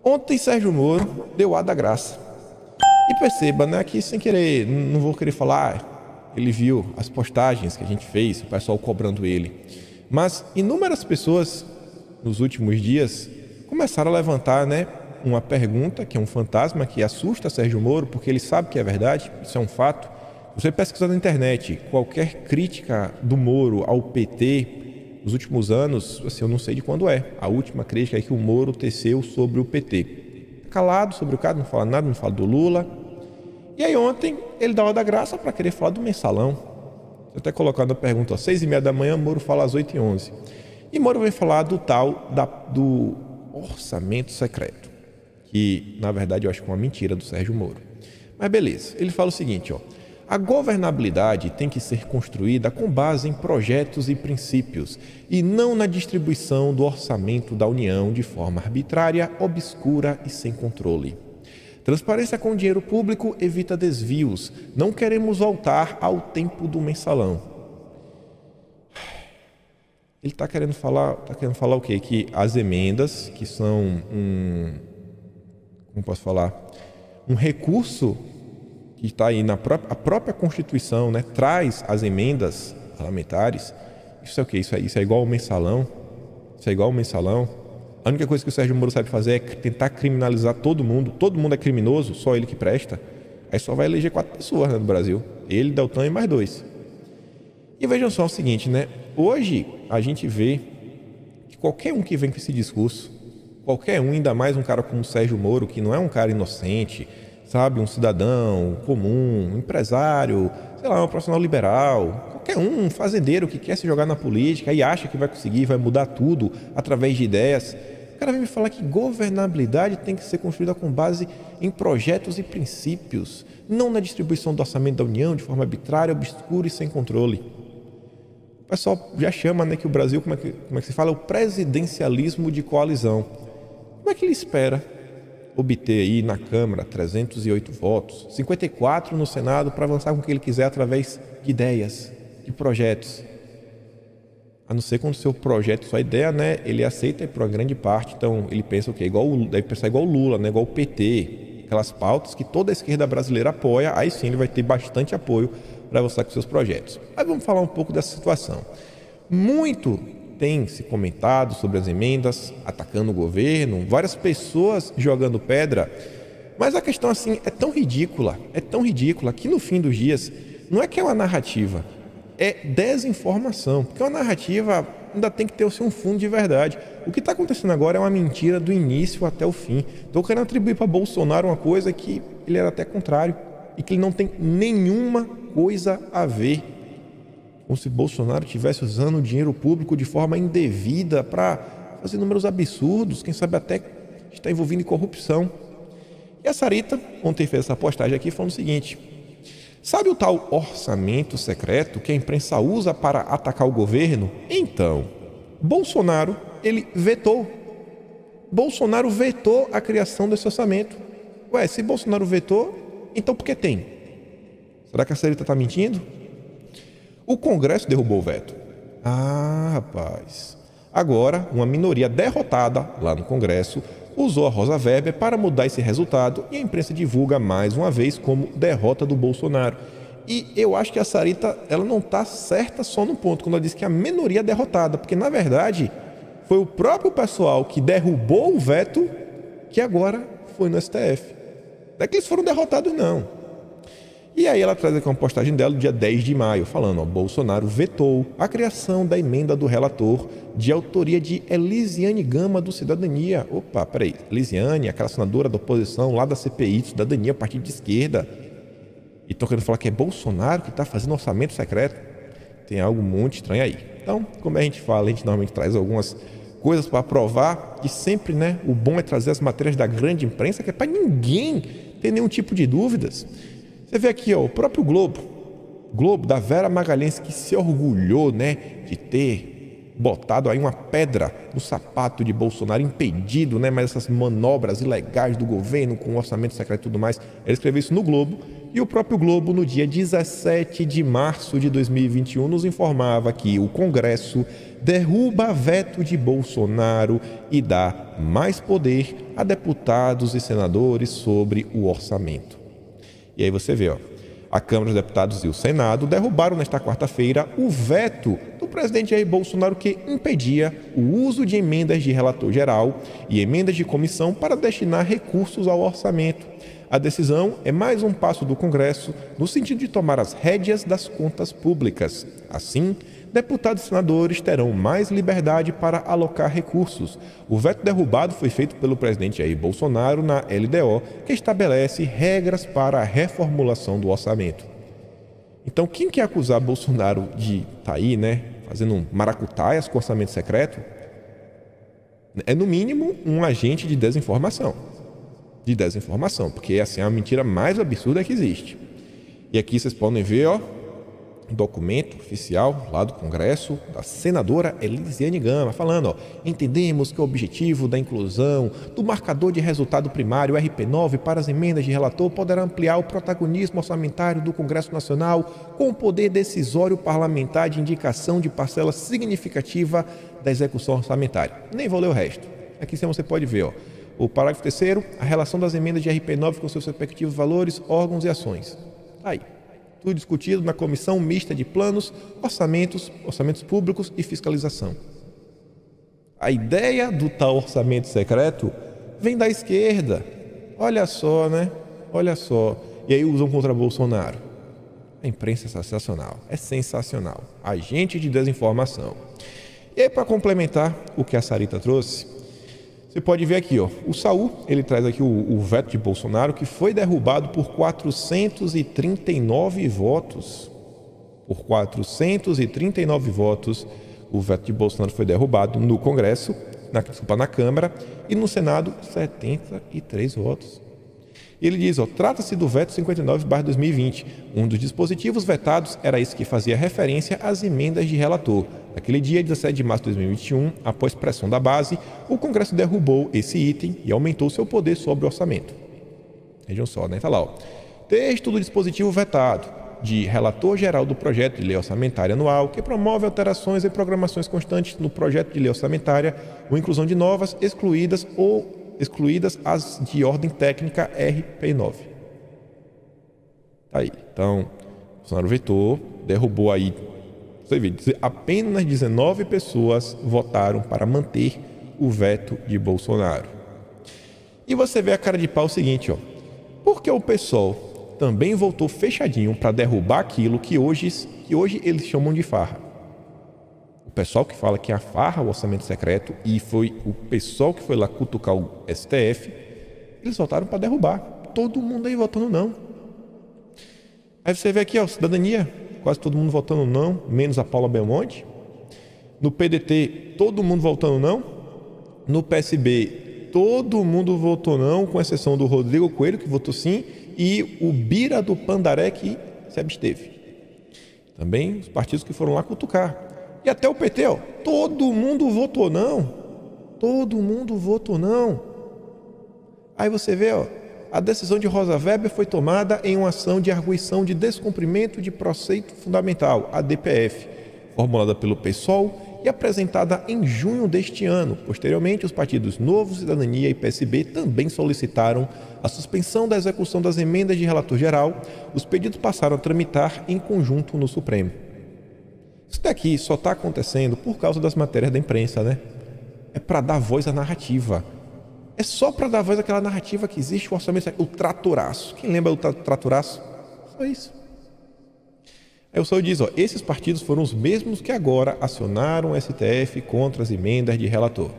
Ontem Sérgio Moro deu ar da graça. E perceba, né, aqui sem querer, não vou querer falar, ele viu as postagens que a gente fez, o pessoal cobrando ele. Mas inúmeras pessoas nos últimos dias começaram a levantar, né, uma pergunta que é um fantasma que assusta Sérgio Moro, porque ele sabe que é verdade, isso é um fato. Você pesquisar na internet qualquer crítica do Moro ao PT nos últimos anos, assim, eu não sei de quando é. A última crítica é que o Moro teceu sobre o PT. Calado sobre o caso, não fala nada, não fala do Lula. E aí ontem ele dá uma da graça para querer falar do mensalão. Eu até colocando a pergunta, às 6h30 da manhã, Moro fala às 8h11. E Moro vem falar do tal do orçamento secreto, que na verdade eu acho que é uma mentira do Sérgio Moro. Mas beleza, ele fala o seguinte, ó. A governabilidade tem que ser construída com base em projetos e princípios, e não na distribuição do orçamento da União de forma arbitrária, obscura e sem controle. Transparência com dinheiro público evita desvios. Não queremos voltar ao tempo do mensalão. Ele está querendo falar o quê? Que as emendas, que são um recurso que está aí a própria Constituição, né, traz as emendas parlamentares. Isso é o quê? Isso é igual ao mensalão? Isso é igual ao mensalão? A única coisa que o Sérgio Moro sabe fazer é tentar criminalizar todo mundo. Todo mundo é criminoso, só ele que presta. Aí só vai eleger 4 pessoas, né, no Brasil. Ele, Deltan e mais 2. E vejam só o seguinte, né? Hoje a gente vê que qualquer um que vem com esse discurso, qualquer um, ainda mais um cara como o Sérgio Moro, que não é um cara inocente, sabe, um cidadão comum, um empresário, sei lá, um profissional liberal, qualquer um fazendeiro que quer se jogar na política e acha que vai conseguir, vai mudar tudo através de ideias. O cara vem me falar que governabilidade tem que ser construída com base em projetos e princípios, não na distribuição do orçamento da União de forma arbitrária, obscura e sem controle. O pessoal já chama, né, que o Brasil, como é que se fala? O presidencialismo de coalizão. Como é que ele espera obter aí na Câmara 308 votos, 54 no Senado para avançar com o que ele quiser através de ideias, de projetos? A não ser quando o seu projeto, sua ideia, né, ele aceita por uma grande parte. Então ele pensa o quê? Deve pensar igual o Lula, né, igual o PT, aquelas pautas que toda a esquerda brasileira apoia, aí sim ele vai ter bastante apoio para avançar com seus projetos. Mas vamos falar um pouco dessa situação. Muito tem se comentado sobre as emendas, atacando o governo, várias pessoas jogando pedra, mas a questão assim é tão ridícula que no fim dos dias não é que é uma narrativa, é desinformação, porque uma narrativa ainda tem que ter um fundo de verdade. O que está acontecendo agora é uma mentira do início até o fim. Estou querendo atribuir para Bolsonaro uma coisa que ele era até contrário e que ele não tem nenhuma coisa a ver. Como se Bolsonaro estivesse usando o dinheiro público de forma indevida para fazer números absurdos, quem sabe até está envolvido em corrupção. E a Sarita ontem fez essa postagem aqui falando o seguinte: sabe o tal orçamento secreto que a imprensa usa para atacar o governo? Então, Bolsonaro, ele vetou. Bolsonaro vetou a criação desse orçamento. Ué, se Bolsonaro vetou, então por que tem? Será que a Sarita está mentindo? O Congresso derrubou o veto. Ah, rapaz. Agora, uma minoria derrotada lá no Congresso usou a Rosa Weber para mudar esse resultado e a imprensa divulga mais uma vez como derrota do Bolsonaro. E eu acho que a Sarita, ela não está certa só no ponto, quando ela diz que a minoria é derrotada, porque na verdade foi o próprio pessoal que derrubou o veto que agora foi no STF. Não é que eles foram derrotados, não. E aí ela traz aqui uma postagem dela do dia 10 de maio, falando, ó, Bolsonaro vetou a criação da emenda do relator de autoria de Elisiane Gama do Cidadania. Opa, peraí, Elisiane, aquela senadora da oposição lá da CPI, Cidadania, partido de esquerda. E estão querendo falar que é Bolsonaro que está fazendo orçamento secreto. Tem algo muito estranho aí. Então, como a gente fala, a gente normalmente traz algumas coisas para provar que sempre, né, o bom é trazer as matérias da grande imprensa, que é para ninguém ter nenhum tipo de dúvidas. Você vê aqui, ó, o próprio Globo da Vera Magalhães, que se orgulhou, né, de ter botado aí uma pedra no sapato de Bolsonaro, impedido, né, mas essas manobras ilegais do governo com orçamento secreto e tudo mais. Ele escreveu isso no Globo, e o próprio Globo, no dia 17 de março de 2021, nos informava que o Congresso derruba veto de Bolsonaro e dá mais poder a deputados e senadores sobre o orçamento. E aí você vê, ó, a Câmara dos Deputados e o Senado derrubaram nesta quarta-feira o veto do presidente Jair Bolsonaro que impedia o uso de emendas de relator geral e emendas de comissão para destinar recursos ao orçamento. A decisão é mais um passo do Congresso no sentido de tomar as rédeas das contas públicas. Assim, deputados e senadores terão mais liberdade para alocar recursos. O veto derrubado foi feito pelo presidente Jair Bolsonaro na LDO, que estabelece regras para a reformulação do orçamento. Então, quem quer acusar Bolsonaro de estar aí, né, fazendo um maracutaias com orçamento secreto, é no mínimo um agente de desinformação. Porque essa é a mentira mais absurda que existe. E aqui vocês podem ver, ó, um documento oficial lá do Congresso, da senadora Elisiane Gama, falando, ó, entendemos que o objetivo da inclusão do marcador de resultado primário, RP9, para as emendas de relator poderá ampliar o protagonismo orçamentário do Congresso Nacional com o poder decisório parlamentar de indicação de parcela significativa da execução orçamentária. Nem vou ler o resto. Aqui você pode ver, ó, o parágrafo 3º, a relação das emendas de RP9 com seus respectivos valores, órgãos e ações. Aí, tudo discutido na Comissão Mista de Planos, Orçamentos Públicos e Fiscalização. A ideia do tal orçamento secreto vem da esquerda. Olha só, né? Olha só. E aí usam contra Bolsonaro. A imprensa é sensacional. É sensacional. Agente de desinformação. E aí, para complementar o que a Sarita trouxe, você pode ver aqui, ó, o Saul, ele traz aqui o veto de Bolsonaro, que foi derrubado por 439 votos. Por 439 votos, o veto de Bolsonaro foi derrubado no Congresso, na Câmara, e no Senado, 73 votos. Ele diz, ó, trata-se do veto 59/2020. Um dos dispositivos vetados era esse que fazia referência às emendas de relator. Naquele dia, 17 de março de 2021, após pressão da base, o Congresso derrubou esse item e aumentou seu poder sobre o orçamento. Vejam só, né? Tá lá, ó. Texto do dispositivo vetado, de relator geral do projeto de lei orçamentária anual, que promove alterações e programações constantes no projeto de lei orçamentária, ou inclusão de novas, excluídas as de ordem técnica RP9. Tá aí. Então, o Bolsonaro vetou, derrubou aí. Você vê, apenas 19 pessoas votaram para manter o veto de Bolsonaro. E você vê a cara de pau seguinte, ó. Porque o PSOL também votou fechadinho para derrubar aquilo que hoje eles chamam de farra. O pessoal que fala que é a farra, o orçamento secreto, e foi o pessoal que foi lá cutucar o STF, eles votaram para derrubar. Todo mundo aí votando não. Aí você vê aqui, ó, Cidadania, quase todo mundo votando não, menos a Paula Belmonte. No PDT, todo mundo votando não. No PSB, todo mundo votou não, com exceção do Rodrigo Coelho, que votou sim, e o Bira do Pandaré, que se absteve. Também os partidos que foram lá cutucar. E até o PT, ó, todo mundo votou não. Todo mundo votou não. Aí você vê, ó, a decisão de Rosa Weber foi tomada em uma ação de arguição de descumprimento de preceito fundamental, a DPF, formulada pelo PSOL e apresentada em junho deste ano. Posteriormente, os partidos Novo, Cidadania e PSB também solicitaram a suspensão da execução das emendas de relator geral. Os pedidos passaram a tramitar em conjunto no Supremo. Isso daqui só está acontecendo por causa das matérias da imprensa, né? É para dar voz à narrativa. É só para dar voz àquela narrativa que existe o orçamento, o tratoraço. Quem lembra do tratoraço? Só isso. Aí o senhor diz, ó, esses partidos foram os mesmos que agora acionaram o STF contra as emendas de relator.